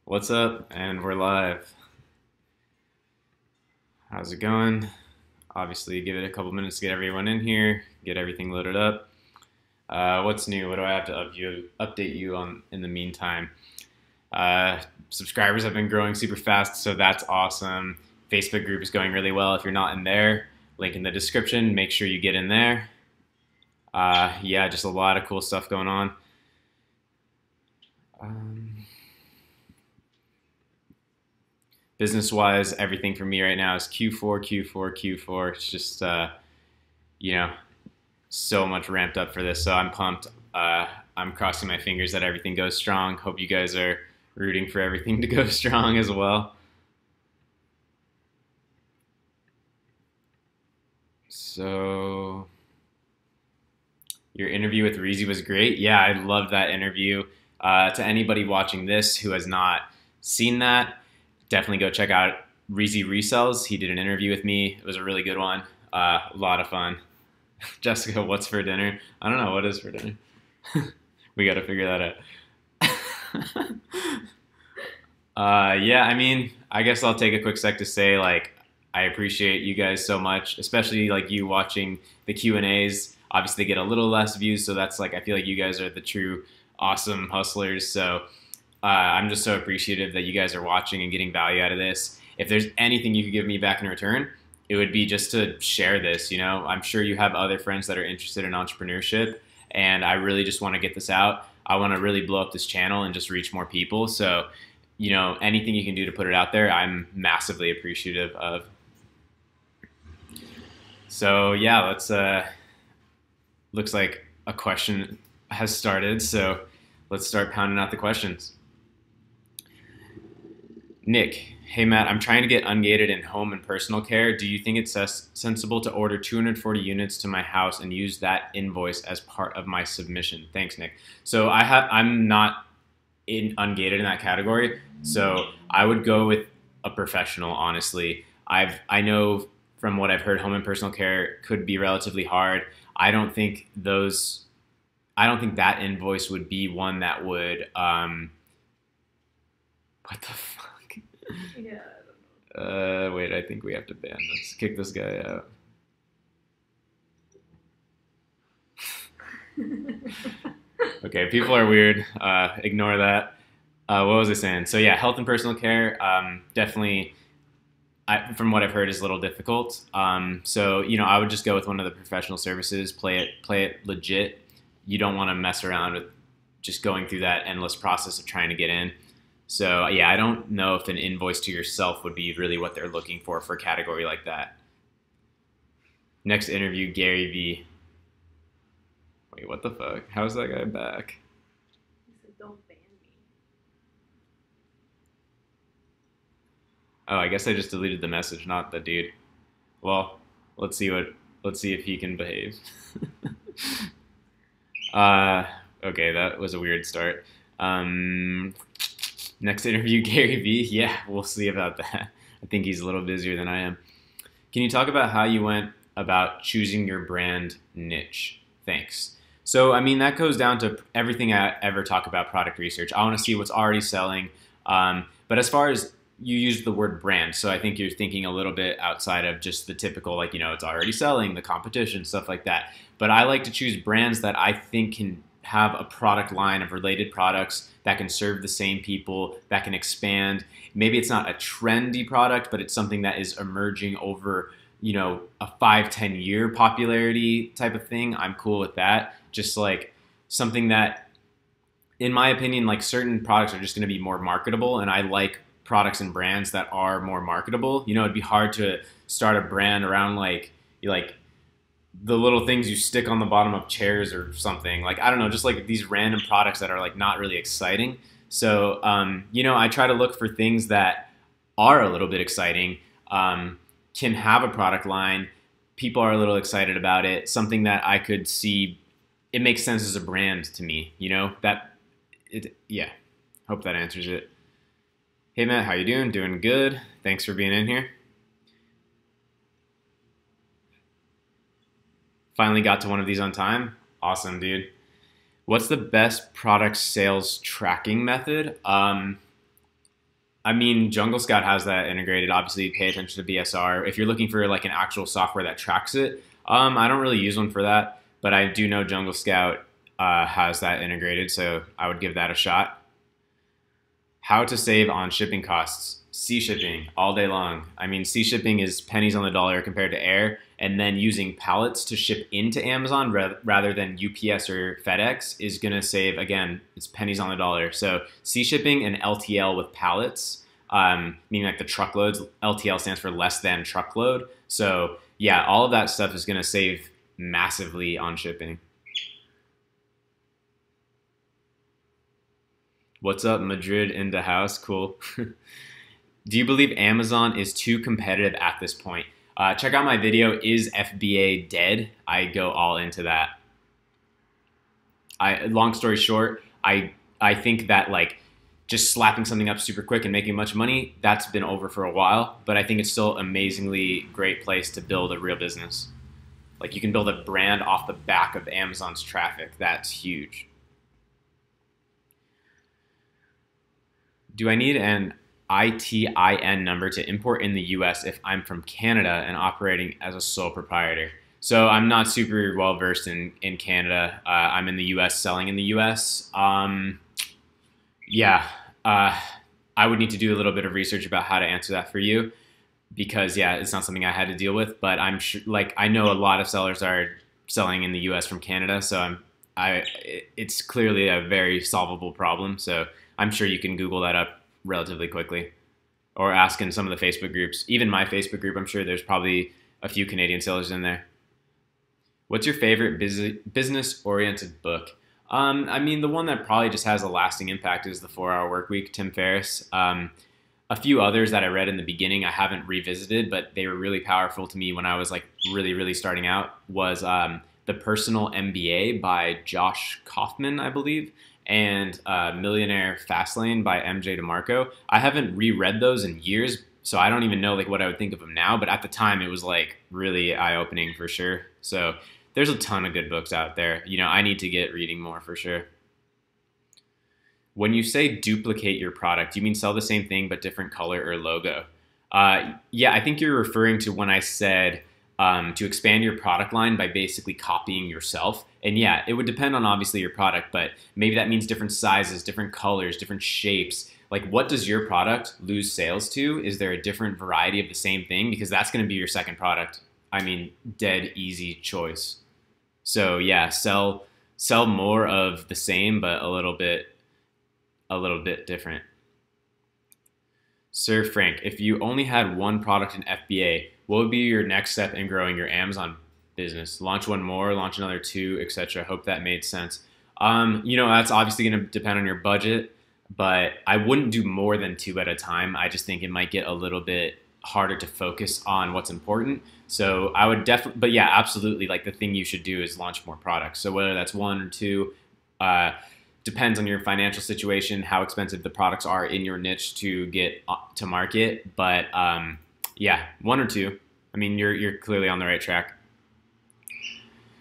What's up? And we're live. How's it going? Obviously, give it a couple minutes to get everyone in here, get everything loaded up. What's new? What do I have to update you on in the meantime? Subscribers have been growing super fast, so that's awesome. Facebook group is going really well. If you're not in there, link in the description. Make sure you get in there. Yeah, just a lot of cool stuff going on. Business-wise, everything for me right now is Q4, Q4, Q4. It's just, so much ramped up for this. So I'm pumped. I'm crossing my fingers that everything goes strong. Hope you guys are rooting for everything to go strong as well. So your interview with Reezy was great. Yeah, I loved that interview. To anybody watching this who has not seen that, definitely go check out Reezy Resells. He did an interview with me. It was a really good one. A lot of fun. Jessica, what's for dinner? I don't know. What is for dinner? We got to figure that out. Yeah, I mean, I guess I'll take a quick sec to say, like, I appreciate you guys so much, especially, like, you watching the Q&As. Obviously, they get a little less views, so that's, like, I feel like you guys are the true awesome hustlers. So I'm just so appreciative that you guys are watching and getting value out of this. If there's anything you could give me back in return, it would be just to share this. You know, I'm sure you have other friends that are interested in entrepreneurship, and I really just want to get this out. I want to really blow up this channel and just reach more people. So, you know, anything you can do to put it out there, I'm massively appreciative of. So yeah, let's, looks like a question has started. So let's start pounding out the questions. Nick, hey Matt, I'm trying to get ungated in home and personal care. Do you think it's sensible to order 240 units to my house and use that invoice as part of my submission? Thanks, Nick. So I'm not ungated in that category, so I would go with a professional. Honestly, I know from what I've heard, home and personal care could be relatively hard. I don't think that invoice would be one that would. What the fuck? Yeah. Wait, I think we have to ban this. Kick this guy out. Okay, people are weird. Ignore that. What was I saying? So yeah, health and personal care, definitely, from what I've heard, is a little difficult. So you know, I would just go with one of the professional services. Play it legit. You don't want to mess around with just going through that endless process of trying to get in. So yeah, I don't know if an invoice to yourself would be really what they're looking for a category like that. Next interview, Gary V. Wait, what the fuck? How's that guy back? He said, "Don't ban me." Oh, I guess I just deleted the message, not the dude. Well, let's see if he can behave. Okay, that was a weird start. Next interview, Gary V. Yeah, we'll see about that. I think he's a little busier than I am. Can you talk about how you went about choosing your brand niche? Thanks. So, I mean, that goes down to everything I ever talk about product research. I want to see what's already selling. But as far as you use the word brand, so I think you're thinking a little bit outside of just the typical, like, you know, it's already selling, the competition, stuff like that. But I like to choose brands that I think can have a product line of related products that can serve the same people, that can expand. Maybe it's not a trendy product, but it's something that is emerging over, you know, a 5-10 year popularity type of thing. I'm cool with that. Just like something that, in my opinion, like certain products are just going to be more marketable, and I like products and brands that are more marketable. You know, it'd be hard to start a brand around like the little things you stick on the bottom of chairs or something. Like, I don't know, just like these random products that are like not really exciting. So, you know, I try to look for things that are a little bit exciting, can have a product line, people are a little excited about it, something that I could see, it makes sense as a brand to me, you know, yeah, hope that answers it. Hey Matt, how you doing? Doing good. Thanks for being in here. Finally got to one of these on time. Awesome, dude. What's the best product sales tracking method? I mean, Jungle Scout has that integrated. Obviously, pay attention to BSR. If you're looking for like an actual software that tracks it, I don't really use one for that, but I do know Jungle Scout has that integrated, so I would give that a shot. How to save on shipping costs. Sea shipping all day long. I mean, sea shipping is pennies on the dollar compared to air, and then using pallets to ship into Amazon rather than UPS or FedEx is going to save, again, it's pennies on the dollar. So sea shipping and LTL with pallets, meaning like the truckloads, LTL stands for less than truckload. So yeah, all of that stuff is going to save massively on shipping. What's up, Madrid in the house? Cool. Do you believe Amazon is too competitive at this point? Check out my video, Is FBA Dead? I go all into that. Long story short, I think that like just slapping something up super quick and making much money, that's been over for a while, but I think it's still an amazingly great place to build a real business. Like you can build a brand off the back of Amazon's traffic. That's huge. Do I need an ITIN number to import in the US if I'm from Canada and operating as a sole proprietor? So I'm not super well versed in Canada. I'm in the US, selling in the US. Yeah, I would need to do a little bit of research about how to answer that for you because yeah, it's not something I had to deal with, but I'm sure, like I know a lot of sellers are selling in the US from Canada, so it's clearly a very solvable problem. So I'm sure you can Google that up relatively quickly or ask in some of the Facebook groups. Even my Facebook group, I'm sure there's probably a few Canadian sellers in there. What's your favorite business-oriented book? I mean, the one that probably just has a lasting impact is The 4-Hour Workweek, Tim Ferriss. A few others that I read in the beginning I haven't revisited, but they were really powerful to me when I was like really, really starting out was The Personal MBA by Josh Kaufman, I believe, and Millionaire Fastlane by MJ DeMarco. I haven't reread those in years, so I don't even know like what I would think of them now, but at the time it was like really eye-opening for sure. So there's a ton of good books out there. You know, I need to get reading more for sure. When you say duplicate your product, you mean sell the same thing but different color or logo? Yeah, I think you're referring to when I said to expand your product line by basically copying yourself. And yeah, it would depend on obviously your product, but maybe that means different sizes, different colors, different shapes. Like what does your product lose sales to? Is there a different variety of the same thing? Because that's going to be your second product. I mean, dead easy choice. So yeah, sell more of the same, but a little bit different. Sir Frank, if you only had one product in FBA, what would be your next step in growing your Amazon business? Launch one more, launch another two, etc. Hope that made sense. You know, that's obviously going to depend on your budget, but I wouldn't do more than two at a time. I just think it might get a little bit harder to focus on what's important. So I would definitely, but yeah, absolutely. Like the thing you should do is launch more products. So whether that's one or two, depends on your financial situation, how expensive the products are in your niche to get to market. But yeah, one or two. I mean, you're clearly on the right track.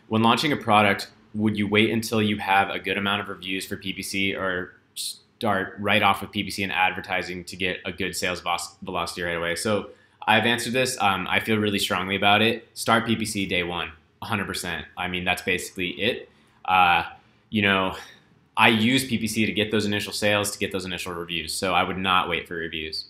When launching a product, would you wait until you have a good amount of reviews for PPC or start right off with PPC and advertising to get a good sales velocity right away? So I've answered this. I feel really strongly about it. Start PPC day one, 100%. I mean, that's basically it. You know, I use PPC to get those initial sales, to get those initial reviews. So I would not wait for reviews.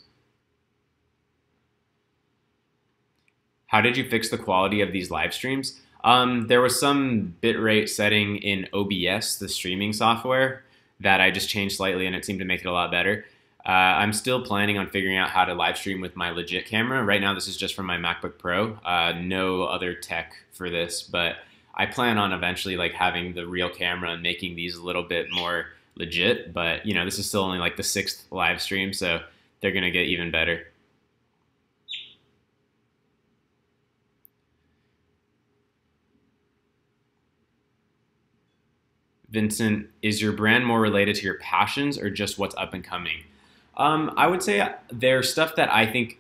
How did you fix the quality of these live streams? There was some bitrate setting in OBS, the streaming software, that I just changed slightly and it seemed to make it a lot better. I'm still planning on figuring out how to live stream with my legit camera. Right now, this is just from my MacBook Pro. No other tech for this, but I plan on eventually like having the real camera and making these a little bit more legit. But you know, this is still only like the 6th live stream, so they're gonna get even better. Vincent, is your brand more related to your passions or just what's up and coming? I would say there's stuff that I think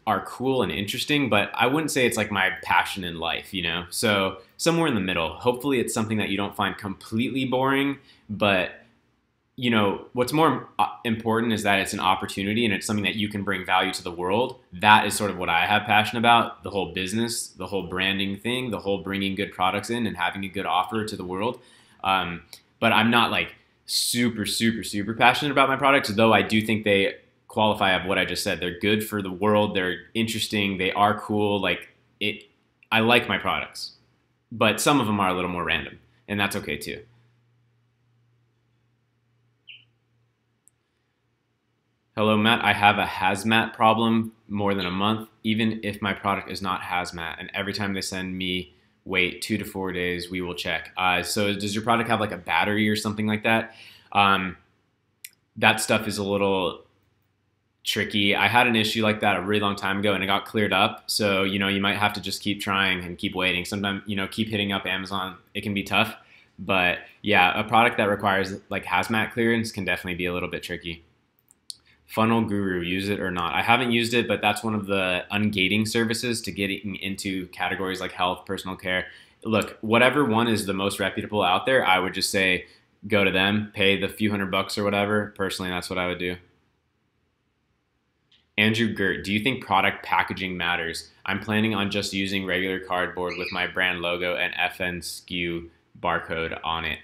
are cool and interesting, but I wouldn't say it's like my passion in life, you know? So somewhere in the middle. Hopefully it's something that you don't find completely boring, but what's more important is that it's an opportunity and it's something that you can bring value to the world. That is sort of what I have passion about, the whole business, the whole branding thing, the whole bringing good products in and having a good offer to the world. But I'm not like super, super, super passionate about my products, though I do think they qualify of what I just said. They're good for the world. They're interesting. They are cool. Like I like my products, but some of them are a little more random, and that's okay too. Hello, Matt. I have a hazmat problem more than a month, even if my product is not hazmat. And every time they send me, wait 2 to 4 days, we will check. So does your product have like a battery or something like that? That stuff is a little tricky. I had an issue like that a really long time ago and it got cleared up. So, you might have to just keep trying and keep waiting. Sometimes, keep hitting up Amazon. It can be tough. But yeah, a product that requires like hazmat clearance can definitely be a little bit tricky. Funnel Guru, use it or not? I haven't used it, but that's one of the ungating services to getting into categories like health, personal care. Look, whatever one is the most reputable out there, I would just say go to them, pay the few $100 or whatever. Personally, that's what I would do. Andrew Gert, do you think product packaging matters? I'm planning on just using regular cardboard with my brand logo and FN SKU barcode on it.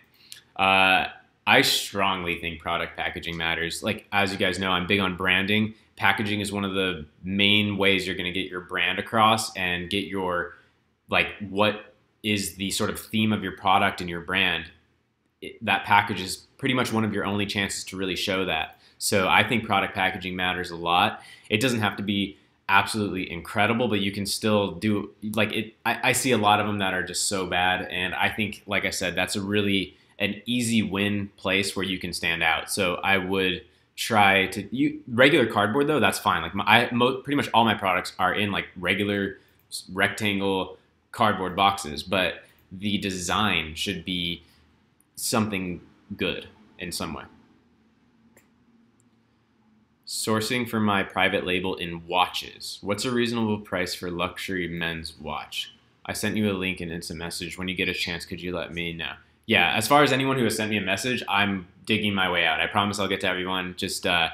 I strongly think product packaging matters. Like, as you guys know, I'm big on branding. Packaging is one of the main ways you're going to get your brand across and get your, like, what is the sort of theme of your product and your brand. That package is pretty much one of your only chances to really show that. So I think product packaging matters a lot. It doesn't have to be absolutely incredible, but you can still do, like, it. I see a lot of them that are just so bad. And I think, like I said, that's an easy win place where you can stand out. So I would try to regular cardboard though. That's fine. Like pretty much all my products are in like regular rectangle cardboard boxes, but the design should be something good in some way. Sourcing for my private label in watches. What's a reasonable price for luxury men's watch? I sent you a link in instant message. When you get a chance, could you let me know? Yeah, as far as anyone who has sent me a message, I'm digging my way out. I promise I'll get to everyone. Just I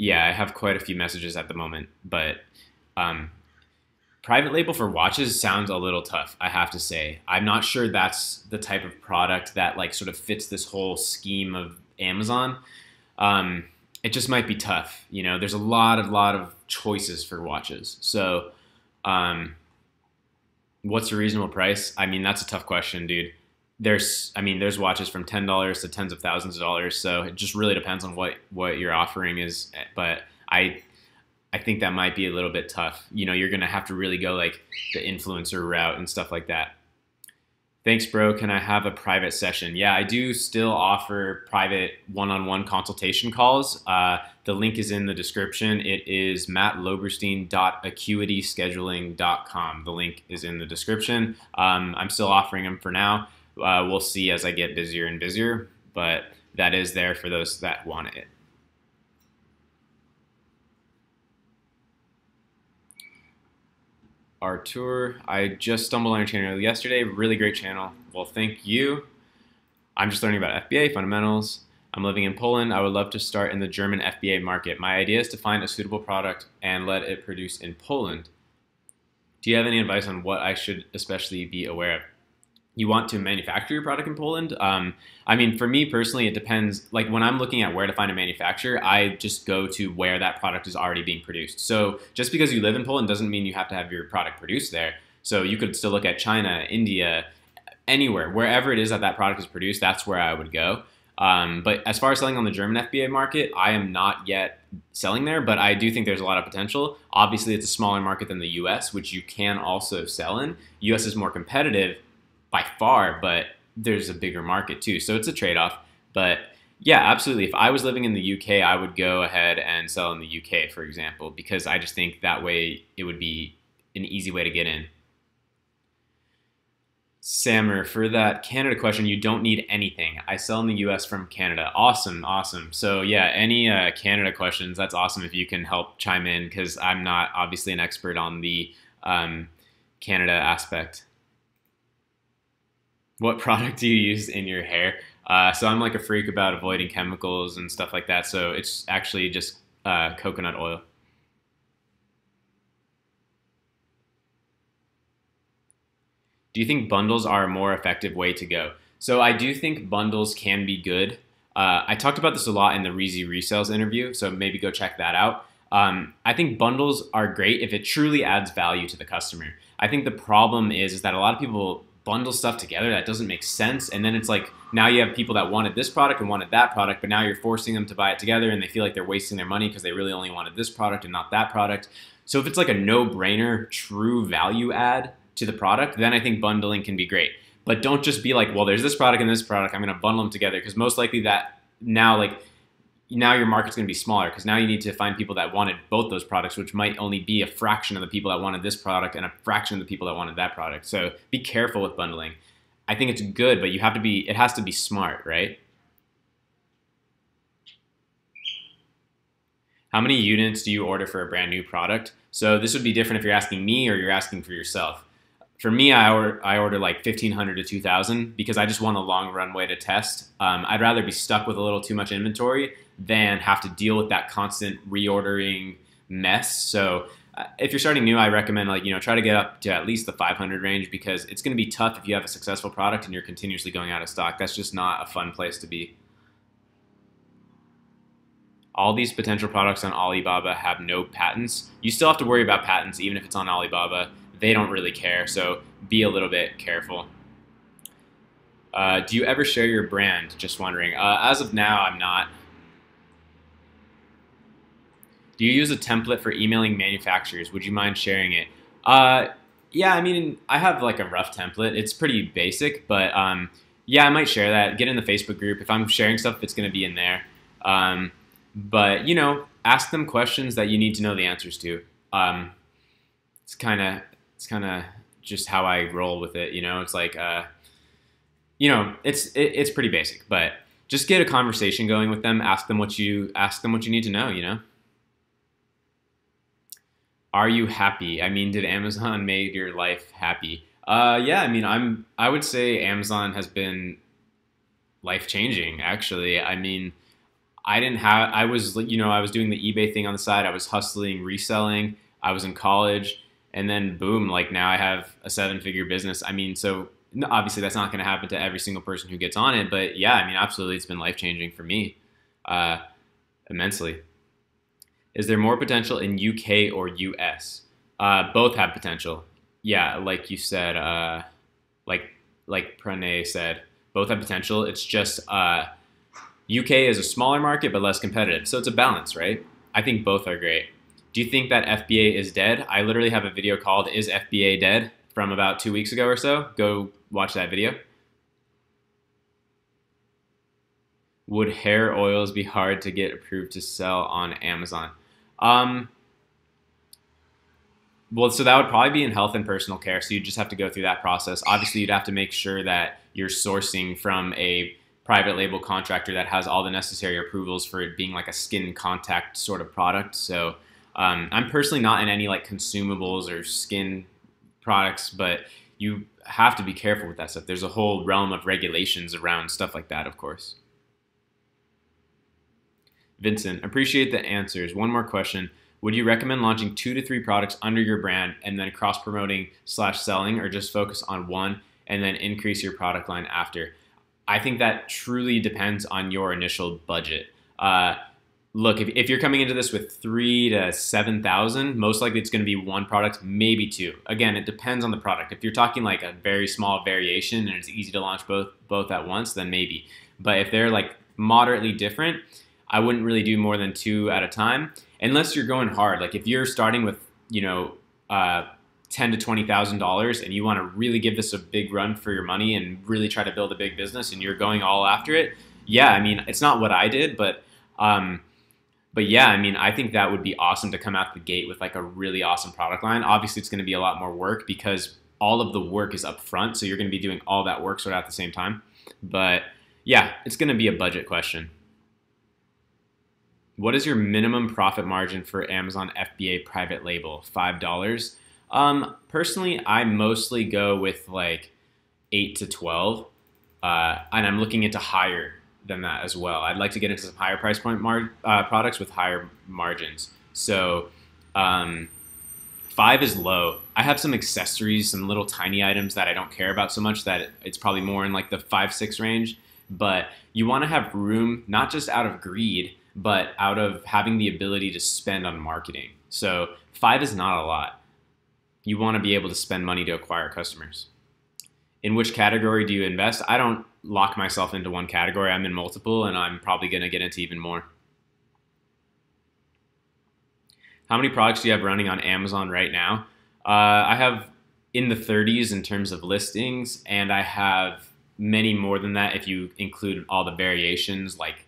have quite a few messages at the moment, but private label for watches sounds a little tough, I have to say. I'm not sure that's the type of product that like sort of fits this whole scheme of Amazon. It just might be tough. There's a lot of choices for watches. So, what's a reasonable price? I mean, that's a tough question, dude. There's watches from $10 to tens of thousands of dollars. So it just really depends on what your offering is. But I think that might be a little bit tough. You're going to have to really go like the influencer route and stuff like that. Thanks, bro. Can I have a private session? Yeah, I do still offer private one-on-one consultation calls. The link is in the description. It is mattloberstein.acuityscheduling.com. The link is in the description. I'm still offering them for now. We'll see as I get busier and busier, but that is there for those that want it. Artur, I just stumbled on your channel yesterday. Really great channel. Well, thank you. I'm just learning about FBA fundamentals. I'm living in Poland. I would love to start in the German FBA market. My idea is to find a suitable product and let it produce in Poland. Do you have any advice on what I should especially be aware of? You want to manufacture your product in Poland? I mean, for me personally, it depends. Like when I'm looking at where to find a manufacturer, I just go to where that product is already being produced. So just because you live in Poland doesn't mean you have to have your product produced there. So you could still look at China, India, anywhere, wherever it is that product is produced, that's where I would go. But as far as selling on the German FBA market, I am not yet selling there, but I do think there's a lot of potential. Obviously, it's a smaller market than the US, which you can also sell in. US is more competitive by far, but there's a bigger market too. So it's a trade-off. But yeah, absolutely. If I was living in the UK, I would go ahead and sell in the UK, for example, because I just think that way it would be an easy way to get in. Sammer, for that Canada question, you don't need anything. I sell in the US from Canada. Awesome, awesome. So yeah, any Canada questions, that's awesome if you can help chime in, because I'm not obviously an expert on the Canada aspect. What product do you use in your hair? So I'm like a freak about avoiding chemicals and stuff like that. So it's actually just coconut oil. Do you think bundles are a more effective way to go? So I do think bundles can be good. I talked about this a lot in the Reezy Resales interview, so maybe go check that out. I think bundles are great if it truly adds value to the customer. I think the problem is that a lot of people bundle stuff together that doesn't make sense, and then it's like now you have people that wanted this product and wanted that product, but now you're forcing them to buy it together, and they feel like they're wasting their money because they really only wanted this product and not that product. So if it's like a no-brainer, true value add to the product, then I think bundling can be great. But don't just be like, well, there's this product and this product, I'm going to bundle them together, because most likely that now your market's going to be smaller, because now you need to find people that wanted both those products, which might only be a fraction of the people that wanted this product and a fraction of the people that wanted that product. So be careful with bundling. I think it's good, but it has to be smart, right? How many units do you order for a brand new product? So this would be different if you're asking me or you're asking for yourself. For me, I order like 1,500 to 2,000 because I just want a long runway to test. I'd rather be stuck with a little too much inventory than have to deal with that constant reordering mess. So if you're starting new, I recommend try to get up to at least the 500 range, because it's going to be tough if you have a successful product and you're continuously going out of stock. That's just not a fun place to be. All these potential products on Alibaba have no patents. You still have to worry about patents even if it's on Alibaba. They don't really care, so be a little bit careful. Do you ever share your brand? Just wondering. As of now, I'm not. Do you use a template for emailing manufacturers? Would you mind sharing it? Yeah, I mean, I have like a rough template. It's pretty basic, but yeah, I might share that. Get in the Facebook group. If I'm sharing stuff, it's going to be in there. But, ask them questions that you need to know the answers to. It's kind of just how I roll with it. It's like, it's pretty basic, but just get a conversation going with them. Ask them what you need to know. Are you happy? I mean, did Amazon make your life happy? Yeah, I mean, I would say Amazon has been life-changing, actually. I mean, I was doing the eBay thing on the side. I was hustling, reselling. I was in college, and then boom, like now I have a 7-figure business. I mean, so obviously that's not going to happen to every single person who gets on it, but yeah, I mean, absolutely, it's been life-changing for me, immensely. Is there more potential in UK or US? Both have potential. Yeah, like you said, like Pranay said, both have potential. It's just UK is a smaller market but less competitive, so it's a balance, right? I think both are great. Do you think that FBA is dead? I literally have a video called "Is FBA Dead?" from about 2 weeks ago or so. Go watch that video. Would hair oils be hard to get approved to sell on Amazon? Well, so that would probably be in health and personal care, so you just have to go through that process. Obviously, you'd have to make sure that you're sourcing from a private label contractor that has all the necessary approvals for it being like a skin contact sort of product. So I'm personally not in any like consumables or skin products, but you have to be careful with that stuff. There's a whole realm of regulations around stuff like that, of course. Vincent, appreciate the answers. One more question. Would you recommend launching 2 to 3 products under your brand and then cross-promoting / selling, or just focus on one and then increase your product line after? I think that truly depends on your initial budget. Look, if you're coming into this with 3 to 7,000, most likely it's going to be 1 product, maybe 2. Again, it depends on the product. If you're talking like a very small variation and it's easy to launch both at once, then maybe. But if they're like moderately different, I wouldn't really do more than 2 at a time, unless you're going hard. Like if you're starting with, $10,000 to $20,000 and you want to really give this a big run for your money and really try to build a big business and you're going all after it. Yeah, I mean, it's not what I did, but yeah, I mean, I think that would be awesome to come out the gate with like a really awesome product line. Obviously, it's going to be a lot more work because all of the work is up front, so you're going to be doing all that work sort of at the same time. But yeah, it's going to be a budget question. What is your minimum profit margin for Amazon FBA private label? $5. Personally, I mostly go with like 8 to 12. and I'm looking into higher than that as well. I'd like to get into some higher price point products with higher margins. So 5 is low. I have some accessories, some little tiny items that I don't care about so much that it's probably more in like the 5-6 range. But you want to have room, not just out of greed, but out of having the ability to spend on marketing. So 5 is not a lot. You want to be able to spend money to acquire customers. In which category do you invest? I don't lock myself into one category. I'm in multiple, and I'm probably going to get into even more. How many products do you have running on Amazon right now? I have in the 30s in terms of listings, and I have many more than that if you include all the variations, like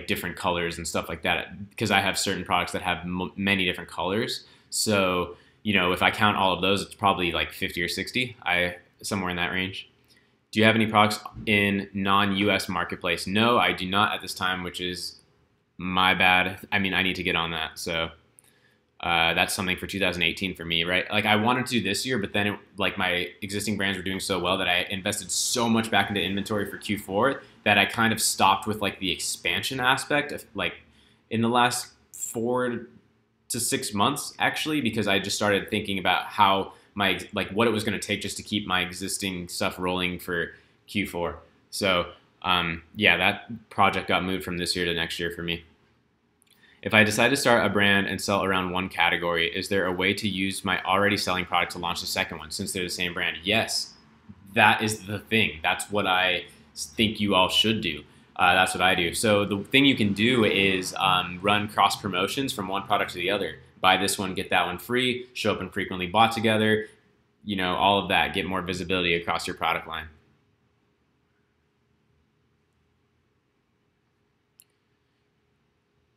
different colors and stuff like that, because I have certain products that have many different colors. So, if I count all of those, it's probably like 50 or 60, somewhere in that range. Do you have any products in non-US marketplace? No, I do not at this time, which is my bad. I mean, I need to get on that. So that's something for 2018 for me, right? Like I wanted to this year, but then my existing brands were doing so well that I invested so much back into inventory for Q4 that I kind of stopped with the expansion aspect of in the last 4 to 6 months actually, because I just started thinking about how what it was going to take just to keep my existing stuff rolling for Q4. So yeah, that project got moved from this year to next year for me. If I decide to start a brand and sell around one category, is there a way to use my already selling product to launch the second one since they're the same brand? Yes, that is the thing. That's what I think you all should do. That's what I do. So the thing you can do is run cross promotions from one product to the other. Buy this one, get that one free, show up and frequently bought together, all of that, get more visibility across your product line.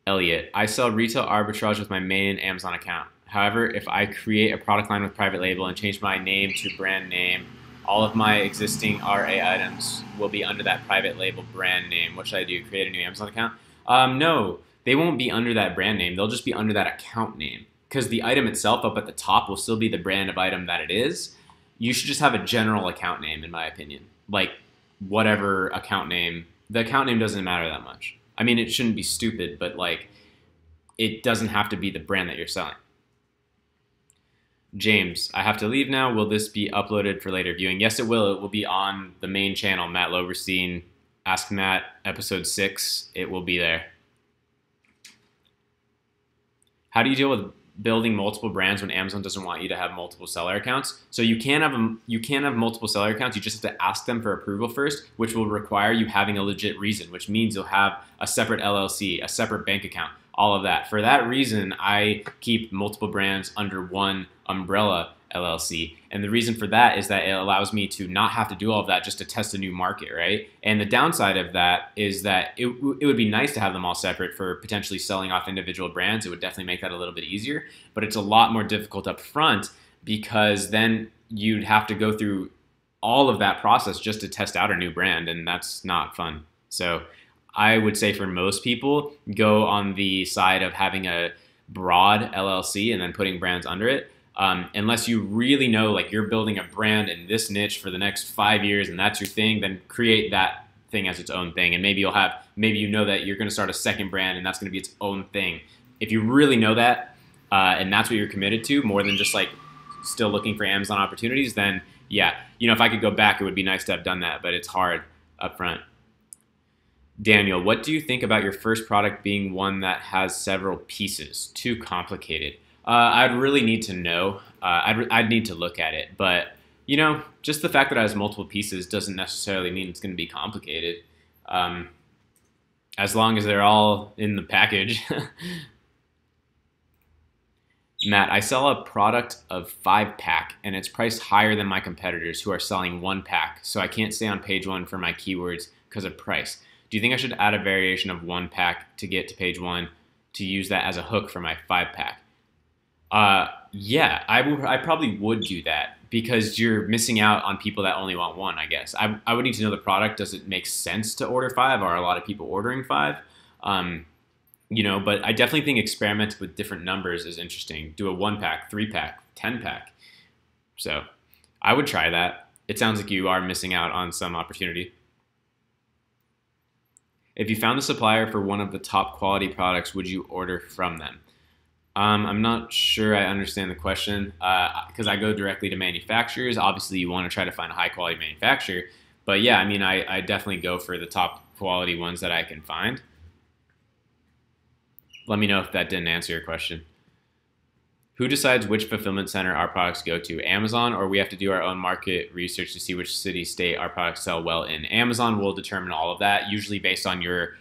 Elliot, I sell retail arbitrage with my main Amazon account. However, if I create a product line with private label and change my name to brand name, all of my existing RA items will be under that private label brand name. What should I do? Create a new Amazon account? No, they won't be under that brand name. They'll just be under that account name because the item itself up at the top will still be the brand of item that it is. You should just have a general account name, in my opinion. Like whatever account name, the account name doesn't matter that much. I mean, it shouldn't be stupid, but it doesn't have to be the brand that you're selling. James, I have to leave now. Will this be uploaded for later viewing? Yes, it will. It will be on the main channel, Matt Loberstein, Ask Matt, episode 6. It will be there. How do you deal with building multiple brands when Amazon doesn't want you to have multiple seller accounts? So you can have multiple seller accounts. You just have to ask them for approval first, which will require you having a legit reason, which means you'll have a separate LLC, a separate bank account, all of that. For that reason, I keep multiple brands under one umbrella LLC. And the reason for that is that it allows me to not have to do all of that just to test a new market, right? And the downside of that is that it would be nice to have them all separate for potentially selling off individual brands. It would definitely make that a little bit easier, but it's a lot more difficult up front because then you'd have to go through all of that process just to test out a new brand, and that's not fun. So I would say for most people, go on the side of having a broad LLC and then putting brands under it. Unless you really know you're building a brand in this niche for the next 5 years and that's your thing, then create that thing as its own thing. And maybe you know that you're going to start a second brand and that's going to be its own thing. If you really know that and that's what you're committed to, more than just still looking for Amazon opportunities, then yeah, if I could go back, it would be nice to have done that, but it's hard up front. Daniel, what do you think about your first product being one that has several pieces? Too complicated. I'd really need to know. I'd need to look at it. But, just the fact that it has multiple pieces doesn't necessarily mean it's going to be complicated. As long as they're all in the package. Matt, I sell a product of 5-pack, and it's priced higher than my competitors who are selling 1-pack, so I can't stay on page 1 for my keywords because of price. Do you think I should add a variation of 1-pack to get to page 1 to use that as a hook for my 5-pack? Yeah, I probably would do that because you're missing out on people that only want 1, I guess. I would need to know the product. Does it make sense to order 5? Are a lot of people ordering 5? But I definitely think experimenting with different numbers is interesting. Do a 1-pack, 3-pack, 10-pack. So I would try that. It sounds like you are missing out on some opportunity. If you found a supplier for one of the top quality products, would you order from them? I'm not sure I understand the question because I go directly to manufacturers. Obviously, you want to try to find a high quality manufacturer. But yeah, I mean, I definitely go for the top quality ones that I can find. Let me know if that didn't answer your question. Who decides which fulfillment center our products go to? Amazon, or we have to do our own market research to see which city, state our products sell well in? Amazon will determine all of that, usually based on your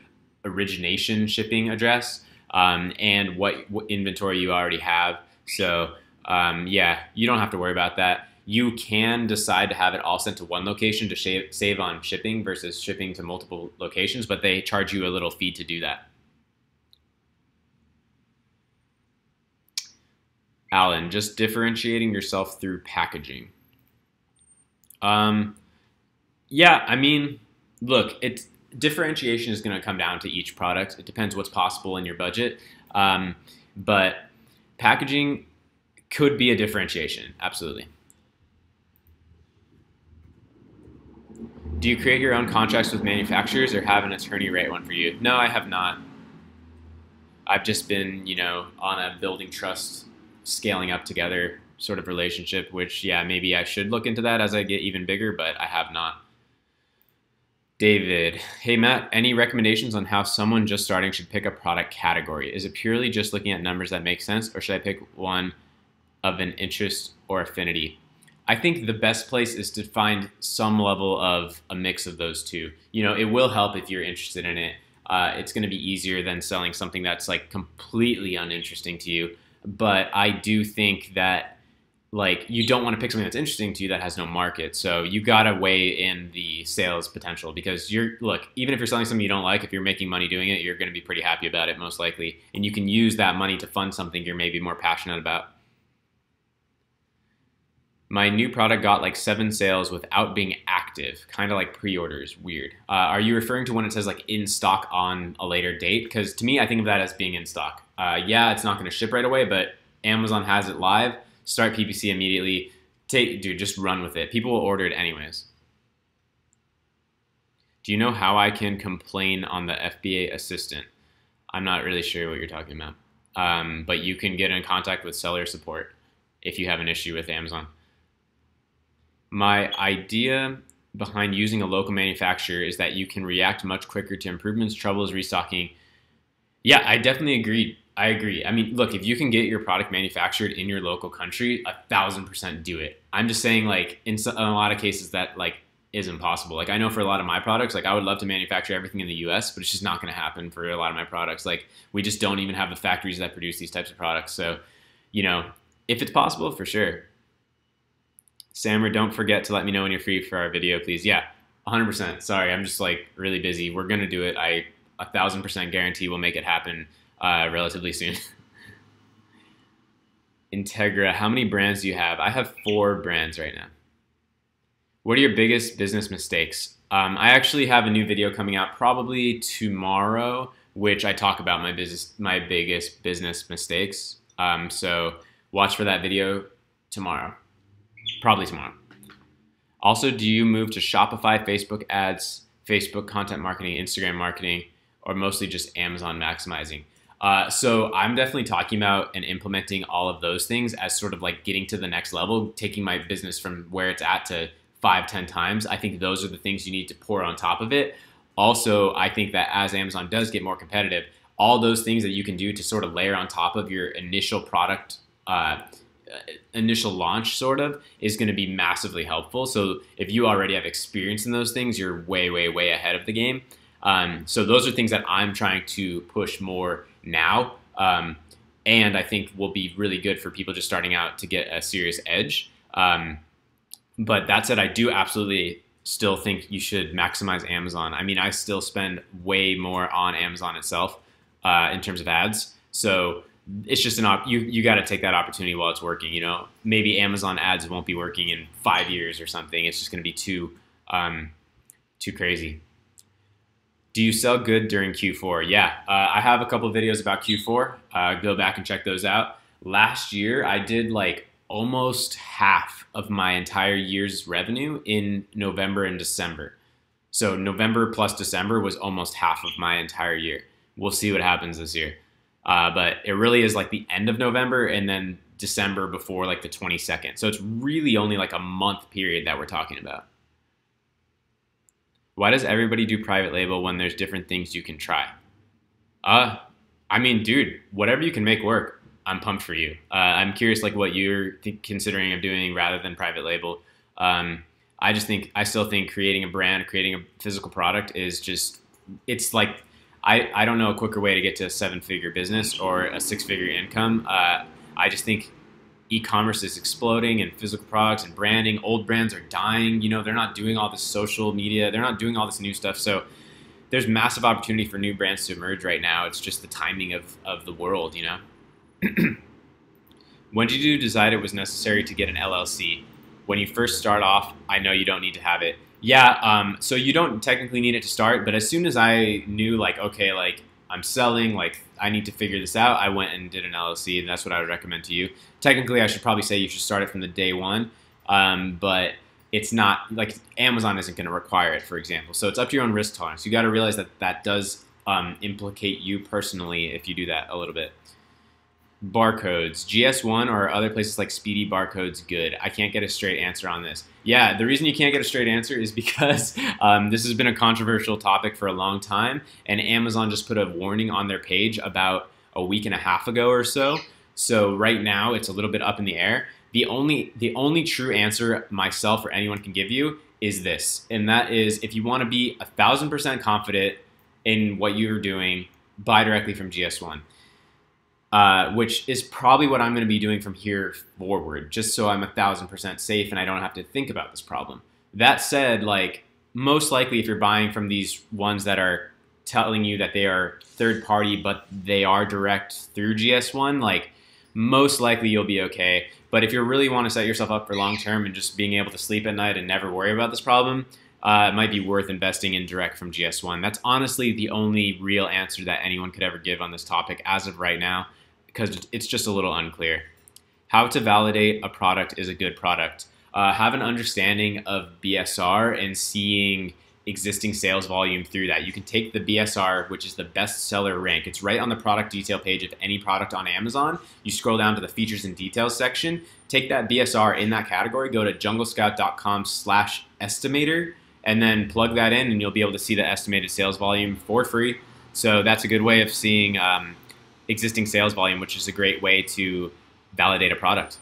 origination shipping address and what inventory you already have. So yeah, you don't have to worry about that. You can decide to have it all sent to one location to save on shipping versus shipping to multiple locations, but they charge you a little fee to do that. Alan, just differentiating yourself through packaging. Yeah, I mean, look, differentiation is going to come down to each product. It depends what's possible in your budget. But packaging could be a differentiation, absolutely. Do you create your own contracts with manufacturers or have an attorney write one for you? No, I have not. I've just been, on a building trust, scaling up together sort of relationship, which, yeah, maybe I should look into that as I get even bigger, but I have not. David, hey Matt, any recommendations on how someone just starting should pick a product category? Is it purely just looking at numbers that make sense, or should I pick one of an interest or affinity? I think the best place is to find some level of a mix of those two. It will help if you're interested in it. It's going to be easier than selling something that's like completely uninteresting to you. But I do think that you don't want to pick something that's interesting to you that has no market. So you got to weigh in the sales potential because even if you're selling something you don't like, if you're making money doing it, you're going to be pretty happy about it most likely. And you can use that money to fund something you're maybe more passionate about. My new product got 7 sales without being active, kind of like pre-orders. Weird. Are you referring to when it says in stock on a later date? Because to me, I think of that as being in stock. Yeah, it's not going to ship right away, but Amazon has it live. Start PPC immediately. Dude, just run with it. People will order it anyways. Do you know how I can complain on the FBA Assistant? I'm not really sure what you're talking about. But you can get in contact with seller support if you have an issue with Amazon. My idea behind using a local manufacturer is that you can react much quicker to improvements, troubles, restocking. Yeah, I definitely agree. I agree. I mean, look, if you can get your product manufactured in your local country, 1,000% do it. I'm just saying, in a lot of cases that isn't possible. I know for a lot of my products, I would love to manufacture everything in the U.S., but it's just not going to happen for a lot of my products. We just don't even have the factories that produce these types of products. So, if it's possible, for sure. Sammer, don't forget to let me know when you're free for our video, please. Yeah, 100%. Sorry, I'm just really busy. We're gonna do it. I 1,000% guarantee we'll make it happen relatively soon. Integra, how many brands do you have? I have 4 brands right now. What are your biggest business mistakes? I actually have a new video coming out probably tomorrow, which I talk about my biggest business mistakes. So watch for that video tomorrow. Probably tomorrow. Also, do you move to Shopify, Facebook ads, Facebook content marketing, Instagram marketing, or mostly just Amazon maximizing? So I'm definitely talking about and implementing all of those things as sort of getting to the next level, taking my business from where it's at to 5-10 times. I think those are the things you need to pour on top of it. Also, I think that as Amazon does get more competitive, all those things that you can do to sort of layer on top of your initial product initial launch sort of is going to be massively helpful. So if you already have experience in those things, you're way, way, way ahead of the game. So those are things that I'm trying to push more now. And I think will be really good for people just starting out to get a serious edge. But that said, I do absolutely still think you should maximize Amazon. I mean, I still spend way more on Amazon itself in terms of ads. So it's just you got to take that opportunity while it's working. Maybe Amazon ads won't be working in 5 years or something. It's just going to be too crazy. Do you sell good during Q4? Yeah, I have a couple of videos about Q4. Go back and check those out. Last year, I did almost half of my entire year's revenue in November and December. So November plus December was almost half of my entire year. We'll see what happens this year. But it really is like the end of November and then December before like the 22nd. So it's really only like a month period that we're talking about. Why does everybody do private label when there's different things you can try? I mean, dude, whatever you can make work, I'm pumped for you. I'm curious like what you're considering of doing rather than private label. I still think creating a brand, creating a physical product is just, it's like, I don't know a quicker way to get to a 7-figure business or a 6-figure income. I just think e-commerce is exploding and physical products and branding. Old brands are dying. You know, they're not doing all this social media. They're not doing all this new stuff. So there's massive opportunity for new brands to emerge right now. It's just the timing of the world, you know? When did you decide it was necessary to get an LLC? When you first start off, I know you don't need to have it. Yeah, so you don't technically need it to start, but as soon as I knew like, okay, like I'm selling, like I need to figure this out, I went and did an LLC, and that's what I would recommend to you. Technically, I should probably say you should start it from the day one, but it's not, like Amazon isn't gonna require it, for example. So it's up to your own risk tolerance. You gotta realize that that does implicate you personally if you do that a little bit. Barcodes, GS1 or other places like Speedy Barcodes good? I can't get a straight answer on this. Yeah, the reason you can't get a straight answer is because this has been a controversial topic for a long time, and Amazon just put a warning on their page about a week and a half ago or so. So right now it's a little bit up in the air. The only true answer myself or anyone can give you is this, and that is if you want to be 1,000% confident in what you're doing, buy directly from GS1. Which is probably what I'm going to be doing from here forward, just so I'm 1,000% safe and I don't have to think about this problem. That said, like most likely if you're buying from these ones that are telling you that they are third party, but they are direct through GS1, like most likely you'll be okay. But if you really want to set yourself up for long term and just being able to sleep at night and never worry about this problem, it might be worth investing in direct from GS1. That's honestly the only real answer that anyone could ever give on this topic as of right now, because it's just a little unclear. How to validate a product is a good product. Have an understanding of BSR and seeing existing sales volume through that. You can take the BSR, which is the bestseller rank. It's right on the product detail page of any product on Amazon. You scroll down to the features and details section, take that BSR in that category, go to junglescout.com/estimator, and then plug that in and you'll be able to see the estimated sales volume for free. So that's a good way of seeing existing sales volume, which is a great way to validate a product.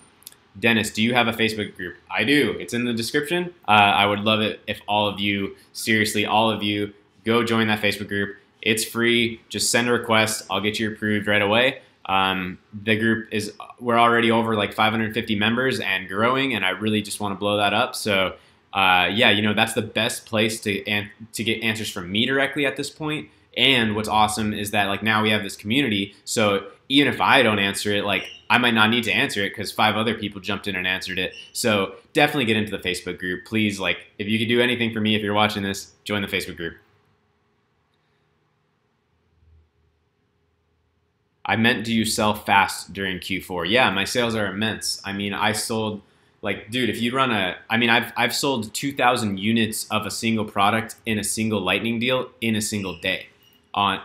Dennis, do you have a Facebook group? I do. It's in the description. I would love it if all of you, seriously, all of you, go join that Facebook group. It's free. Just send a request. I'll get you approved right away. The group is, we're already over like 550 members and growing, and I really just want to blow that up. So yeah, you know, that's the best place to get answers from me directly at this point. And what's awesome is that like now we have this community, so even if I don't answer it, like I might not need to answer it because 5 other people jumped in and answered it. So definitely get into the Facebook group. Please, like if you could do anything for me, if you're watching this, join the Facebook group. I meant, do you sell fast during Q4? Yeah, my sales are immense. I mean, I sold, like, dude, if you run I've sold 2,000 units of a single product in a single lightning deal in a single day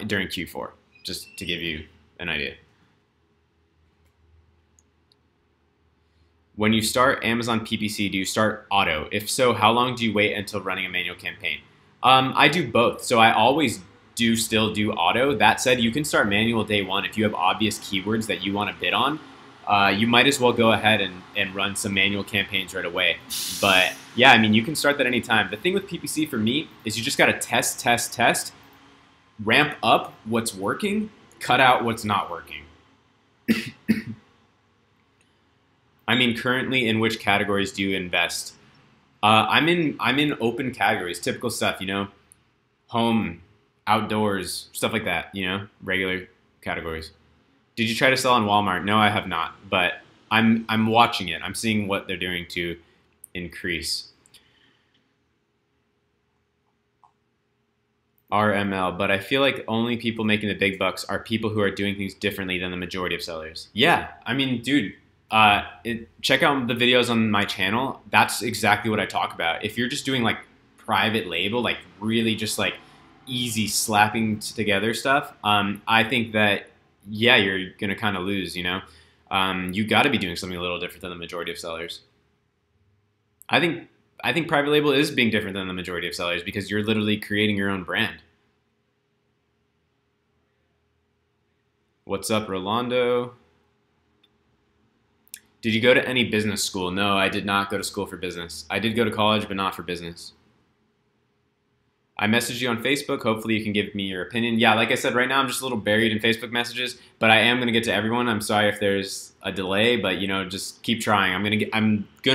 during Q4, just to give you an idea. When you start Amazon PPC, do you start auto? If so, how long do you wait until running a manual campaign? I do both. So I always still do auto. That said, you can start manual day one if you have obvious keywords that you want to bid on. You might as well go ahead and run some manual campaigns right away. But yeah, I mean, you can start that anytime. The thing with PPC for me is you just got to test, ramp up what's working, cut out what's not working. I mean, currently, in which categories do you invest? I'm in open categories, typical stuff, you know, home, outdoors, stuff like that, you know, regular categories. Did you try to sell on Walmart? No, I have not, but I'm watching it. I'm seeing what they're doing to increase. RML, but I feel like only people making the big bucks are people who are doing things differently than the majority of sellers. Yeah, I mean, dude, check out the videos on my channel. That's exactly what I talk about. If you're just doing like private label, like really just like easy slapping together stuff, I think that, yeah, you're going to kind of lose, you know? You got to be doing something a little different than the majority of sellers. I think private label is being different than the majority of sellers because you're literally creating your own brand. What's up, Rolando? Did you go to any business school? No, I did not go to school for business. I did go to college, but not for business. I messaged you on Facebook. Hopefully you can give me your opinion. Yeah, like I said, right now I'm just a little buried in Facebook messages, but I am going to get to everyone. I'm sorry if there's a delay, but you know, just keep trying. I'm going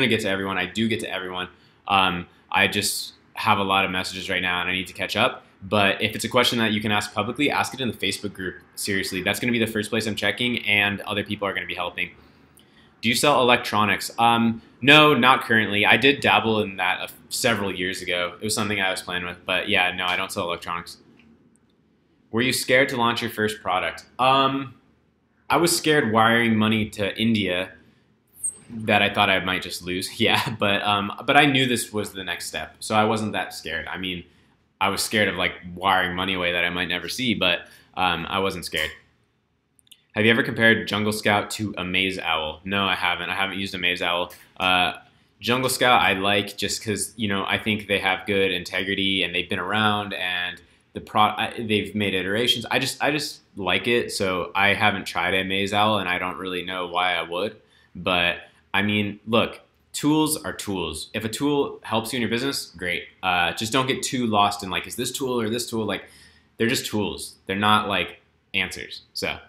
to get to everyone. I do get to everyone. I just have a lot of messages right now and I need to catch up. But if it's a question that you can ask publicly, ask it in the Facebook group. Seriously, that's going to be the first place I'm checking, and other people are going to be helping. Do you sell electronics? No, not currently. I did dabble in that several years ago. It was something I was playing with, but yeah, no, I don't sell electronics. Were you scared to launch your first product? I was scared wiring money to India that I thought I might just lose. Yeah, but I knew this was the next step, so I wasn't that scared. I mean, I was scared of like wiring money away that I might never see, but I wasn't scared. Have you ever compared Jungle Scout to Amaze Owl? No, I haven't. I haven't used Amaze Owl. Jungle Scout I like just because, you know, I think they have good integrity and they've been around and they've made iterations. I just like it, so I haven't tried Amaze Owl and I don't really know why I would. But I mean, look, tools are tools. If a tool helps you in your business, great. Just don't get too lost in like, is this tool or this tool? Like, they're just tools. They're not like answers. So.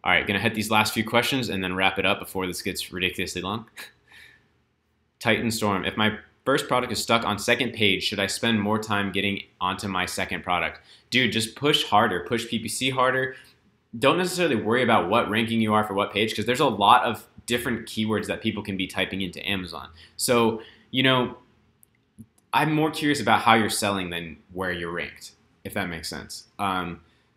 All right, gonna hit these last few questions and then wrap it up before this gets ridiculously long. Titan Storm, if my first product is stuck on second page, should I spend more time getting onto my second product? Dude, just push harder, push PPC harder. Don't necessarily worry about what ranking you are for what page because there's a lot of different keywords that people can be typing into Amazon. So, you know, I'm more curious about how you're selling than where you're ranked, if that makes sense.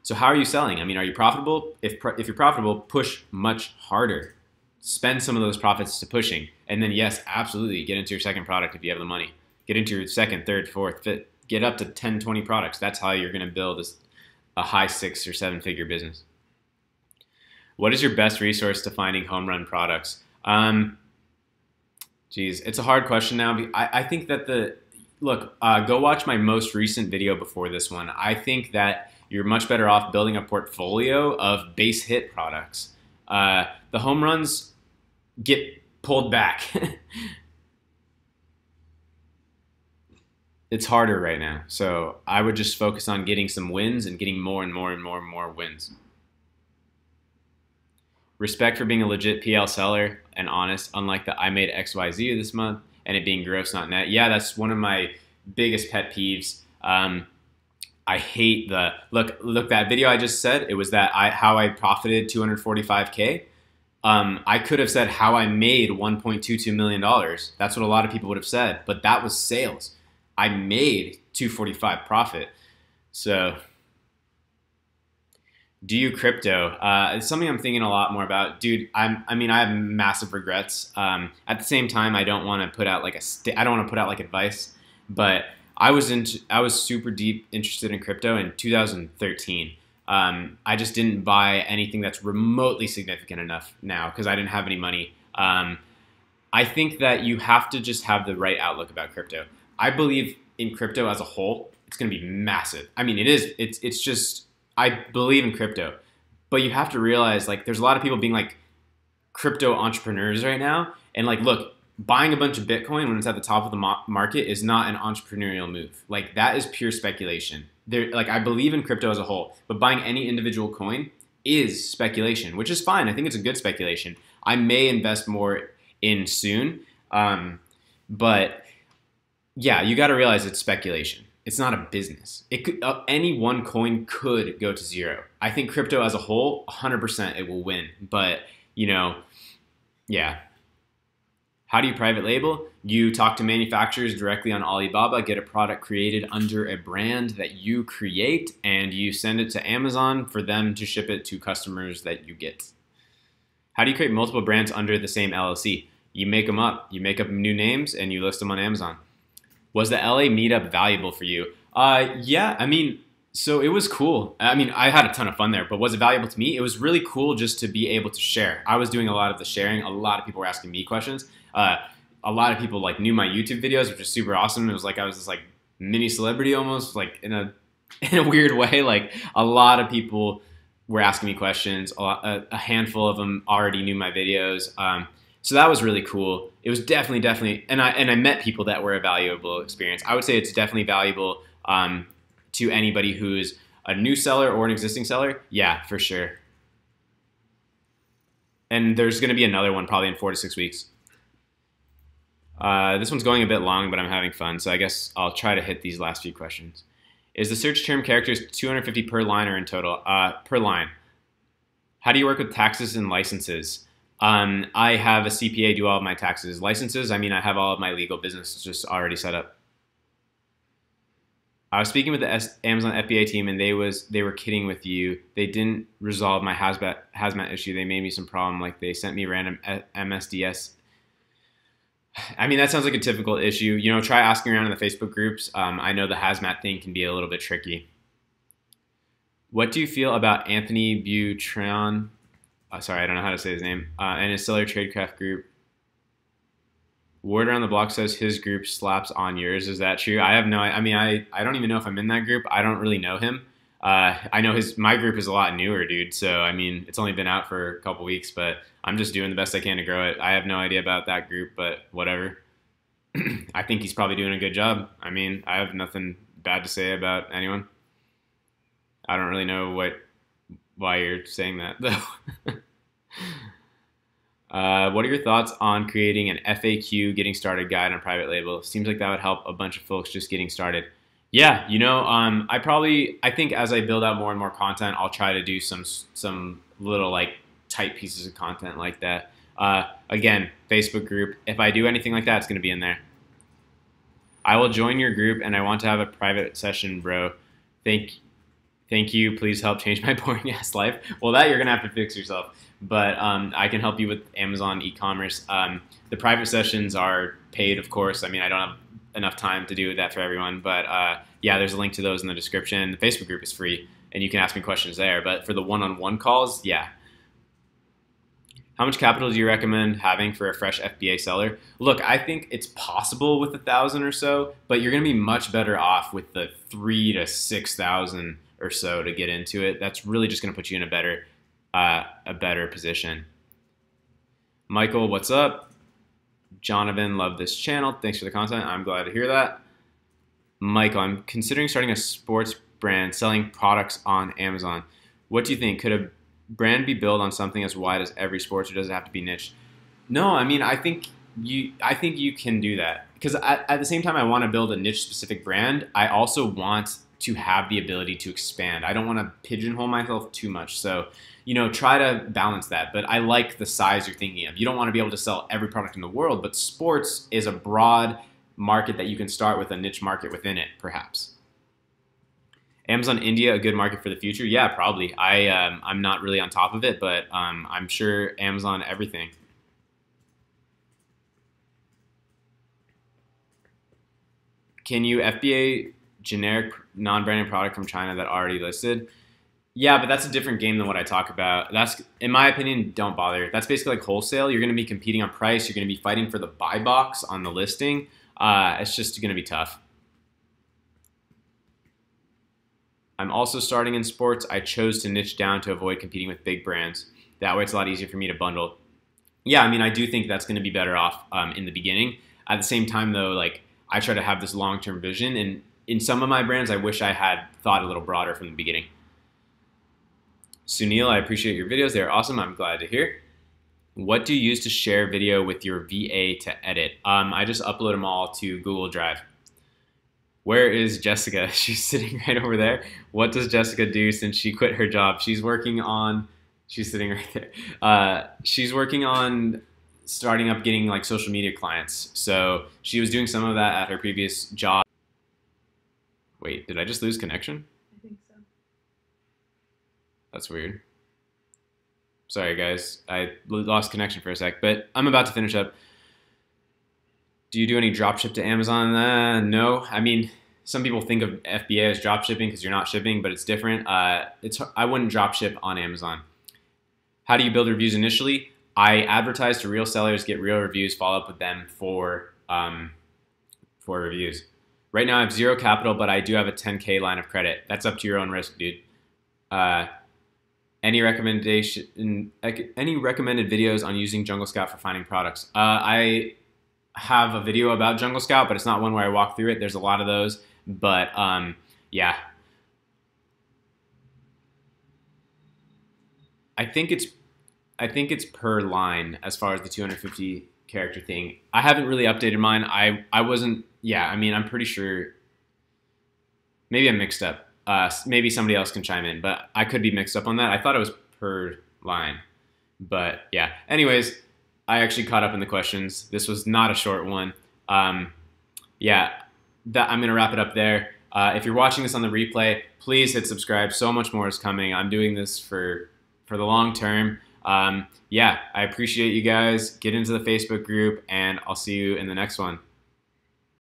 So how are you selling? I mean, are you profitable? If you're profitable, push much harder. Spend some of those profits to pushing. And then yes, absolutely, get into your second product if you have the money. Get into your second, third, fourth, fifth. Get up to 10, 20 products. That's how you're going to build a high 6 or 7 figure business. What is your best resource to finding home run products? Geez, it's a hard question now. I think that go watch my most recent video before this one. I think that you're much better off building a portfolio of base hit products. The home runs get pulled back. It's harder right now. So I would just focus on getting some wins and getting more and more and more and more wins. Respect for being a legit PL seller and honest, unlike the I made XYZ this month and it being gross, not net. Yeah, that's one of my biggest pet peeves. I hate look that video I just said. It was that how I profited $245K. I could have said how I made $1.22 million. That's what a lot of people would have said, but that was sales. I made $245 profit. So, do you crypto? It's something I'm thinking a lot more about, dude. I have massive regrets. At the same time, I don't want to put out like I don't want to put out like advice, but I was super deep interested in crypto in 2013. I just didn't buy anything that's remotely significant enough now because I didn't have any money. I think that you have to just have the right outlook about crypto. I believe in crypto as a whole. It's going to be massive. I mean, it is. It's just, I believe in crypto, but you have to realize like there's a lot of people being like crypto entrepreneurs right now, and like, look, buying a bunch of Bitcoin when it's at the top of the market is not an entrepreneurial move. Like that is pure speculation. Like I believe in crypto as a whole, but buying any individual coin is speculation, which is fine. I think it's a good speculation. I may invest more in soon, but yeah, you got to realize it's speculation. It's not a business. It could any one coin could go to zero. I think crypto as a whole, 100% it will win. But you know, yeah. How do you private label? You talk to manufacturers directly on Alibaba, get a product created under a brand that you create, and you send it to Amazon for them to ship it to customers that you get. How do you create multiple brands under the same LLC? You make them up. You make up new names and you list them on Amazon. Was the LA meetup valuable for you? Yeah, I mean, so it was cool. I mean, I had a ton of fun there, but was it valuable to me? It was really cool just to be able to share. I was doing a lot of the sharing. A lot of people were asking me questions. A lot of people like knew my YouTube videos, which was super awesome. It was like I was this like mini celebrity almost, like in a weird way. Like a lot of people were asking me questions. A handful of them already knew my videos. So that was really cool. It was definitely, and I met people that were a valuable experience. I would say it's definitely valuable to anybody who is a new seller or an existing seller. Yeah, for sure. And there's going to be another one probably in 4 to 6 weeks. This one's going a bit long, but I'm having fun, so I guess I'll try to hit these last few questions. Is the search term characters 250 per line or in total? Per line. How do you work with taxes and licenses? I have a CPA do all of my taxes. Licenses, I mean, I have all of my legal business just already set up. I was speaking with the Amazon FBA team, and they were kidding with you. They didn't resolve my hazmat issue. They made me some problem, like they sent me random MSDS. I mean, that sounds like a typical issue. You know, try asking around in the Facebook groups. I know the hazmat thing can be a little bit tricky. What do you feel about Anthony Butron? Sorry, I don't know how to say his name. And his seller tradecraft group. Word around the block says his group slaps on yours. Is that true? I have no. I mean, I don't even know if I'm in that group. I don't really know him. I know my group is a lot newer, dude. So I mean, it's only been out for a couple weeks, but I'm just doing the best I can to grow it. I have no idea about that group, but whatever. I think he's probably doing a good job. I mean, I have nothing bad to say about anyone. I don't really know why you're saying that though. What are your thoughts on creating an FAQ getting started guide on private label? Seems like that would help a bunch of folks just getting started. Yeah, you know, I think as I build out more and more content, I'll try to do some little like tight pieces of content like that. Again, Facebook group. If I do anything like that, it's going to be in there. I will join your group, and I want to have a private session, bro. Thank you. Please help change my boring ass life. Well, that you're going to have to fix yourself. But I can help you with Amazon e-commerce. The private sessions are paid, of course. I mean, I don't have enough time to do that for everyone. But yeah, there's a link to those in the description. The Facebook group is free, and you can ask me questions there. But for the one-on-one calls, yeah. How much capital do you recommend having for a fresh FBA seller? Look, I think it's possible with 1,000 or so, but you're going to be much better off with the 3,000 to 6,000 or so to get into it. That's really just going to put you in a better position. Michael, what's up? Jonathan, love this channel. Thanks for the content. I'm glad to hear that. Michael, I'm considering starting a sports brand selling products on Amazon. What do you think? Could a brand be built on something as wide as every sports, or does it have to be niche? No, I mean, I think you can do that, because at the same time I want to build a niche specific brand. I also want to have the ability to expand. I don't want to pigeonhole myself too much. So, you know, try to balance that. But I like the size you're thinking of. You don't want to be able to sell every product in the world, but sports is a broad market that you can start with a niche market within it, perhaps. Amazon India, a good market for the future? Yeah, probably. I'm not really on top of it, but I'm sure Amazon everything. Can you FBA generic non-branded product from China that already listed? Yeah, but that's a different game than what I talk about. That's, in my opinion, don't bother. That's basically like wholesale. You're going to be competing on price. You're going to be fighting for the buy box on the listing. It's just going to be tough. I'm also starting in sports. I chose to niche down to avoid competing with big brands. That way it's a lot easier for me to bundle. Yeah, I mean, I do think that's going to be better off in the beginning. At the same time, though, like, I try to have this long-term vision, and in some of my brands, I wish I had thought a little broader from the beginning. Sunil, I appreciate your videos. They're awesome. I'm glad to hear. What do you use to share video with your VA to edit? I just upload them all to Google Drive. Where is Jessica? She's sitting right over there. What does Jessica do since she quit her job? She's working on, she's sitting right there. She's working on starting up getting like social media clients. So she was doing some of that at her previous job. Wait, did I just lose connection? I think so. That's weird. Sorry guys, I lost connection for a sec, but I'm about to finish up. Do you do any dropship to Amazon? No. I mean, some people think of FBA as dropshipping because you're not shipping, but it's different. I wouldn't dropship on Amazon. How do you build reviews initially? I advertise to real sellers, get real reviews, follow up with them for reviews. Right now I have 0 capital, but I do have a 10K line of credit. That's up to your own risk, dude. Any recommended videos on using Jungle Scout for finding products? I have a video about Jungle Scout, but it's not one where I walk through it. There's a lot of those, but yeah. I think it's per line as far as the 250 character thing. I haven't really updated mine. I wasn't. Yeah, I mean, I'm pretty sure. Maybe I'm mixed up. Maybe somebody else can chime in, but I could be mixed up on that. I thought it was per line, but yeah. Anyways, I actually caught up in the questions. This was not a short one. Yeah, I'm gonna wrap it up there. If you're watching this on the replay, please hit subscribe. So much more is coming. I'm doing this for the long term. Yeah, I appreciate you guys. Get into the Facebook group, and I'll see you in the next one.